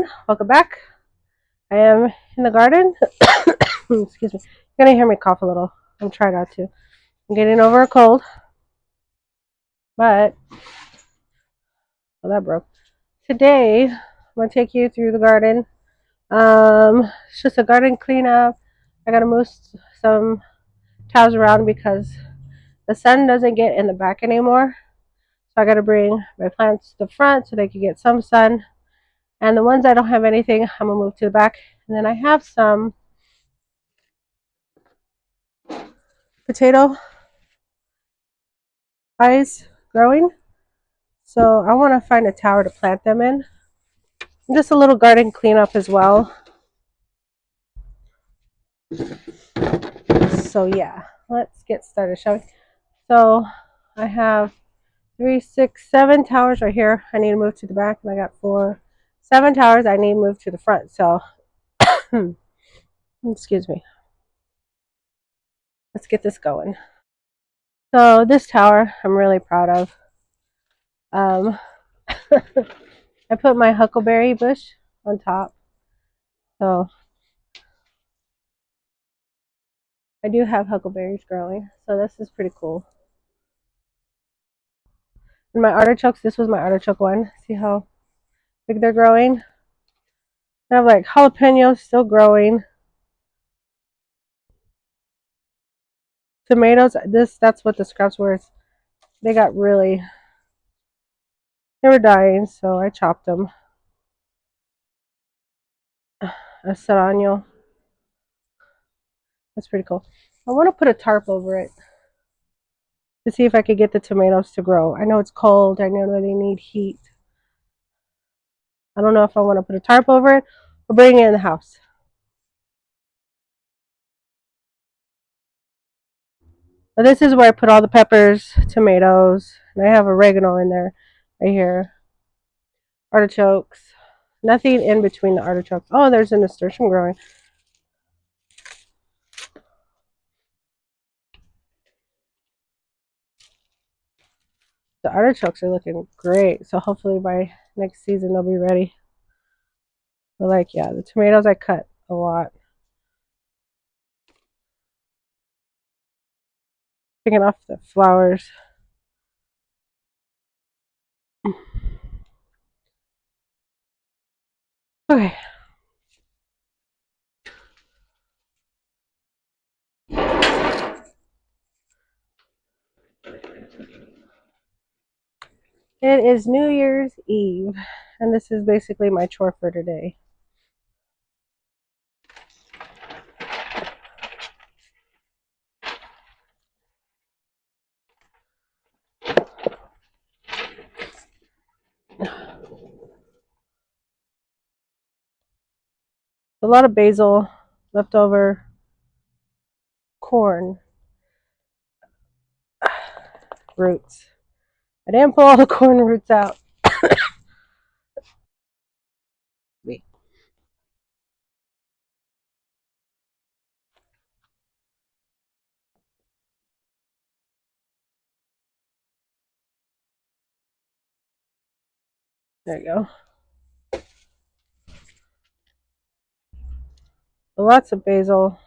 everyone, welcome back. I am in the garden. Excuse me. You're gonna hear me cough a little. I'm trying not to. I'm getting over a cold, but that broke. Today, I'm gonna take you through the garden. It's just a garden cleanup. I gotta move some towels around because the sun doesn't get in the back anymore. So I gotta bring my plants to the front so they can get some sun. And the ones I don't have anything, I'm gonna move to the back. And then I have some potato eyes growing. So I want to find a tower to plant them in. Just a little garden cleanup as well. So yeah, let's get started, shall we? So I have 3, 6, 7 towers right here. I need to move to the back, and I got 4, 7 towers I need to move to the front. So excuse me. Let's get this going. So this tower I'm really proud of. Um, I put my huckleberry bush on top. So I do have huckleberries growing. So this is pretty cool. And my artichokes, this was my artichoke one. See how big they're growing? I have like jalapenos still growing. Tomatoes, that's what the scraps were. They got really, they were dying, so I chopped them. A serrano. That's pretty cool. I want to put a tarp over it to see if I could get the tomatoes to grow. I know it's cold. I know that they need heat. I don't know if I want to put a tarp over it or bring it in the house. But this is where I put all the peppers, tomatoes, and I have oregano in there right here. Artichokes. Nothing in between the artichokes. Oh, there's an nasturtium growing. The artichokes are looking great. So hopefully by next season they'll be ready. But like, yeah, the tomatoes I cut a lot. Picking off the flowers. Okay. It is New Year's Eve, and this is basically my chore for today. A lot of basil, leftover corn roots. I didn't pull all the corn roots out. Wait. There you go. Lots of basil.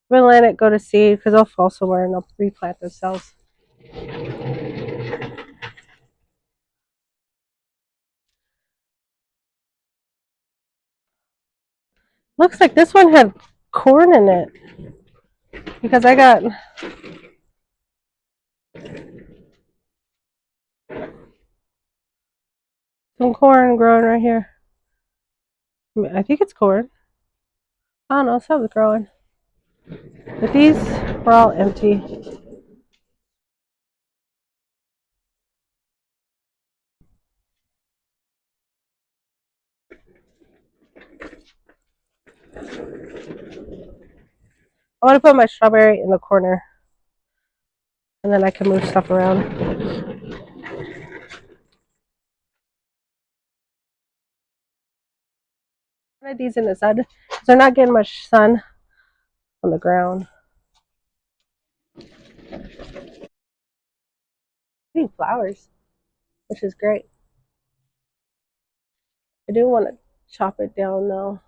I'm going to let it go to seed because they'll fall somewhere and they'll replant themselves. Looks like this one had corn in it because I got some corn growing right here. I think it's corn. I don't know, something's growing. But these were all empty. I want to put my strawberry in the corner and then I can move stuff around. I wanted these in the sun because they're not getting much sun on the ground. Flowers, which is great. I do want to chop it down now.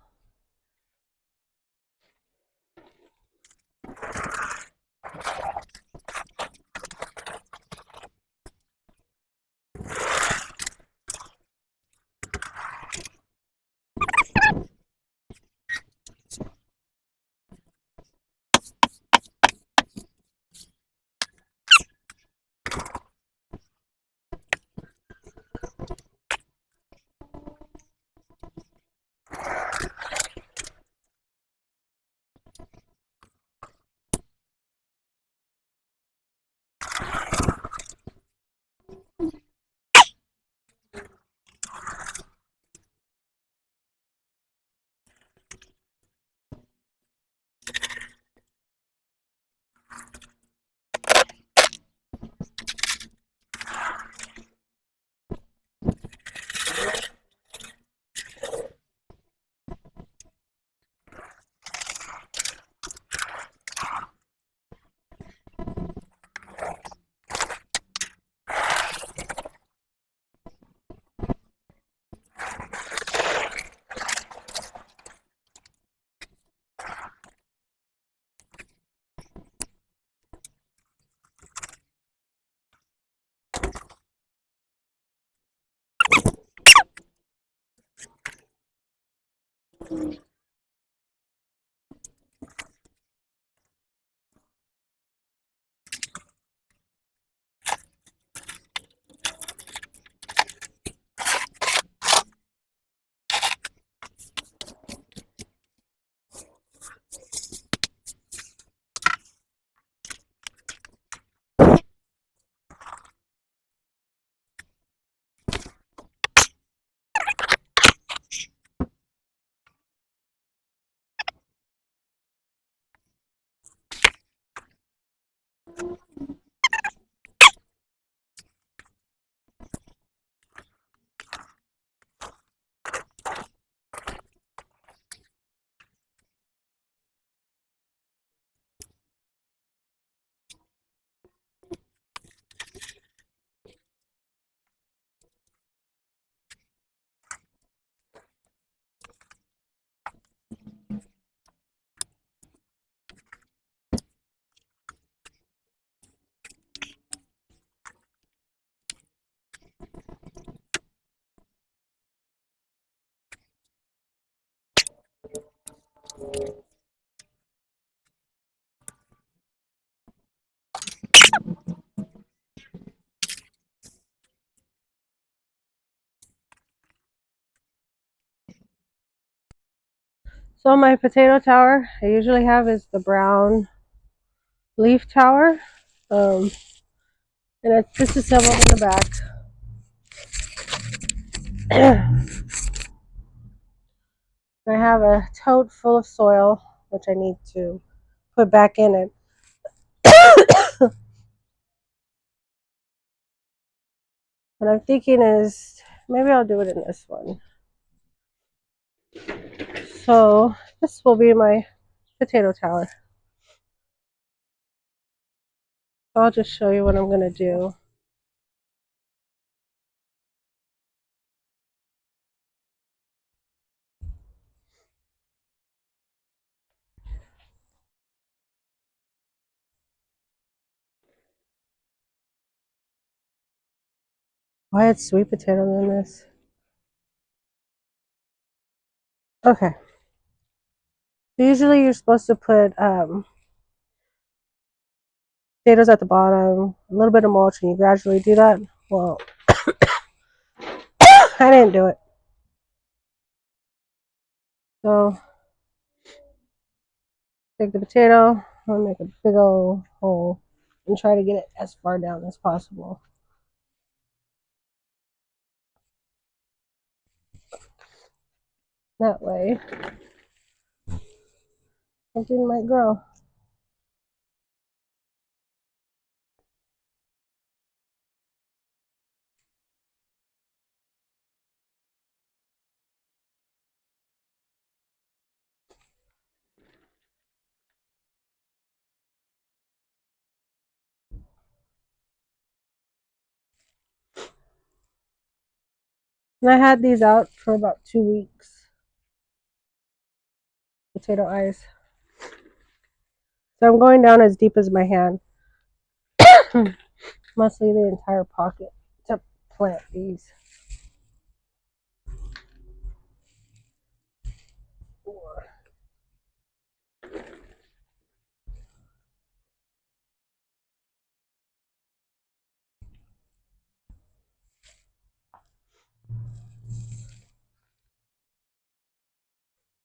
So my potato tower I usually have is the brown leaf tower. Um, and it's disassembled in the back. I have a tote full of soil, which I need to put back in it. What I'm thinking is maybe I'll do it in this one. So this will be my potato tower. I'll just show you what I'm going to do. I had sweet potatoes in this. Okay. Usually you're supposed to put potatoes at the bottom, a little bit of mulch, and you gradually do that. Well, I didn't do it. So take the potato, I'll make a big old hole and try to get it as far down as possible. That way, something might grow. And I had these out for about 2 weeks. potato eyes. So I'm going down as deep as my hand, mostly the entire pocket, to plant these.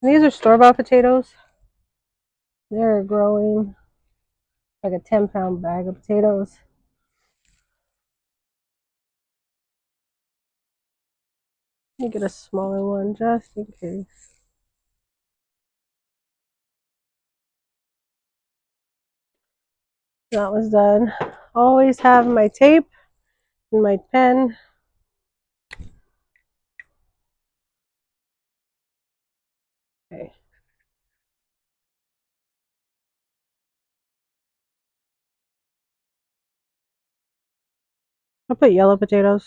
These are store-bought potatoes. They're growing like a 10-pound bag of potatoes. Let me get a smaller one just in case. That was done. Always have my tape and my pen. Okay. I put yellow potatoes.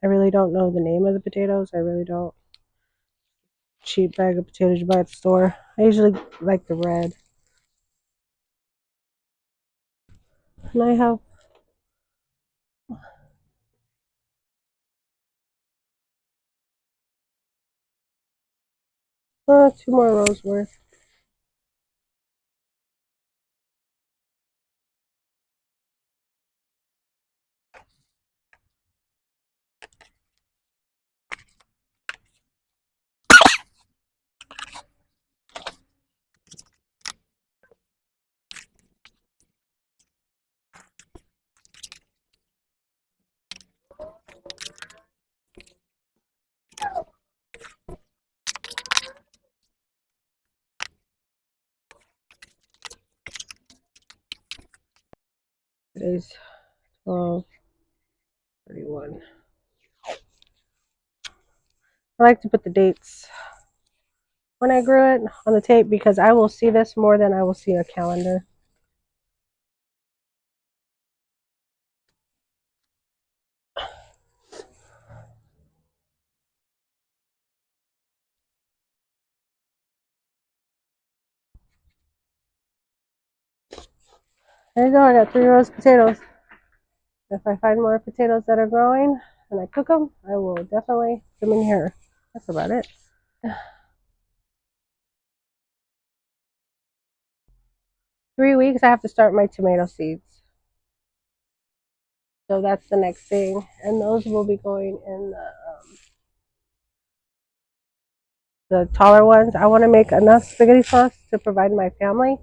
I really don't know the name of the potatoes. I really don't. Cheap bag of potatoes you buy at the store. I usually like the red. And I have two more rows worth. Today's 12/31. I like to put the dates when I grew it on the tape because I will see this more than I will see a calendar. There you go. I got 3 rows of potatoes. If I find more potatoes that are growing and I cook them, I will definitely put them in here. That's about it. 3 weeks, I have to start my tomato seeds. So that's the next thing. And those will be going in the taller ones. I want to make enough spaghetti sauce to provide my family.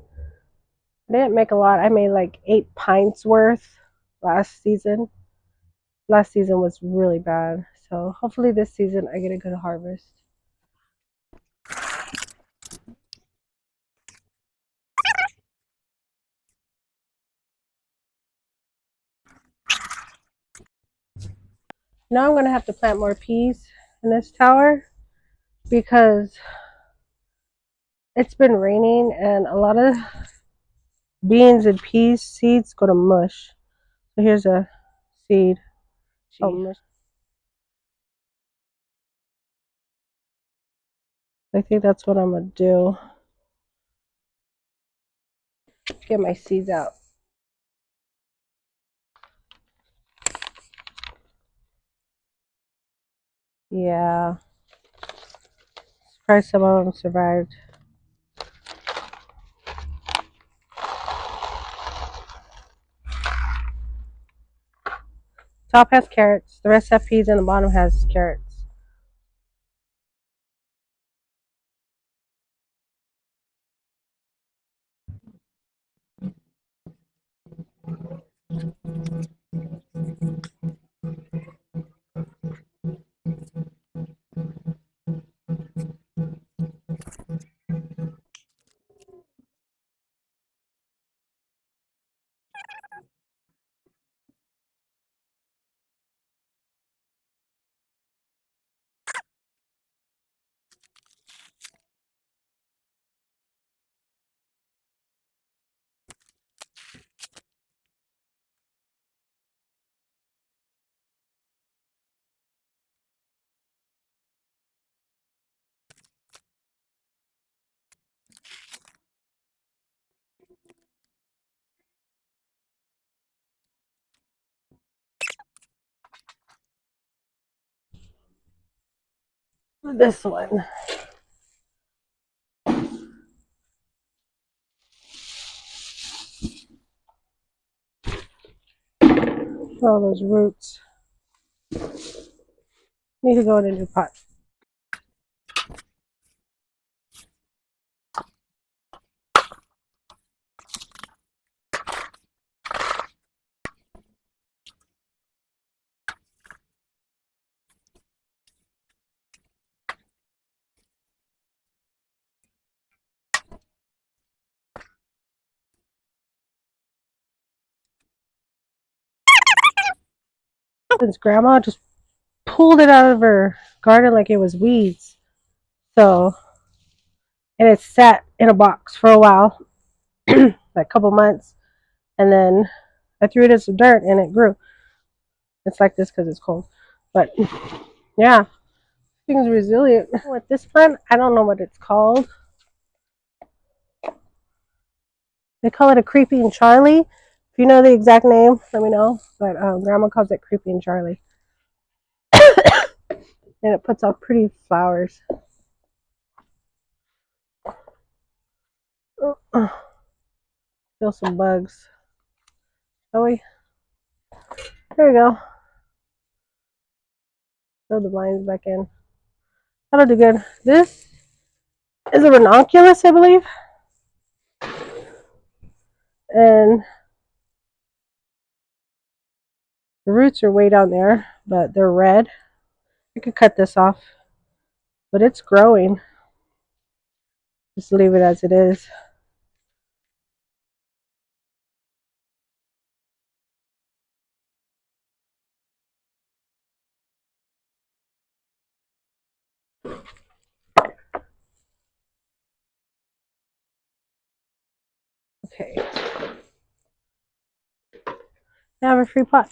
I didn't make a lot. I made like 8 pints worth last season. Last season was really bad. So hopefully this season I get a good harvest. Now I'm going to have to plant more peas in this tower because it's been raining and a lot of beans and peas seeds go to mush. So here's a seed. Oh, mush. I think that's what I'm going to do. Get my seeds out. Yeah. Surprised some of them survived. Top has carrots. The rest have peas and the bottom has carrots. this one. All those roots need to go in a new pot. His grandma just pulled it out of her garden like it was weeds. So, and it sat in a box for a while, like a couple months, and then I threw it in some dirt and it grew. It's like this because it's cold, but yeah, things resilient. With this plant, I don't know what it's called. They call it a creeping Charlie. If you know the exact name, let me know. But Grandma calls it creeping Charlie, and it puts out pretty flowers. Kill some bugs. Shall we? There we go. Throw the blinds back in. That'll do good. This is a ranunculus, I believe. And the roots are way down there, but they're red. I could cut this off, but it's growing. Just leave it as it is. Okay. Now I have a free pot.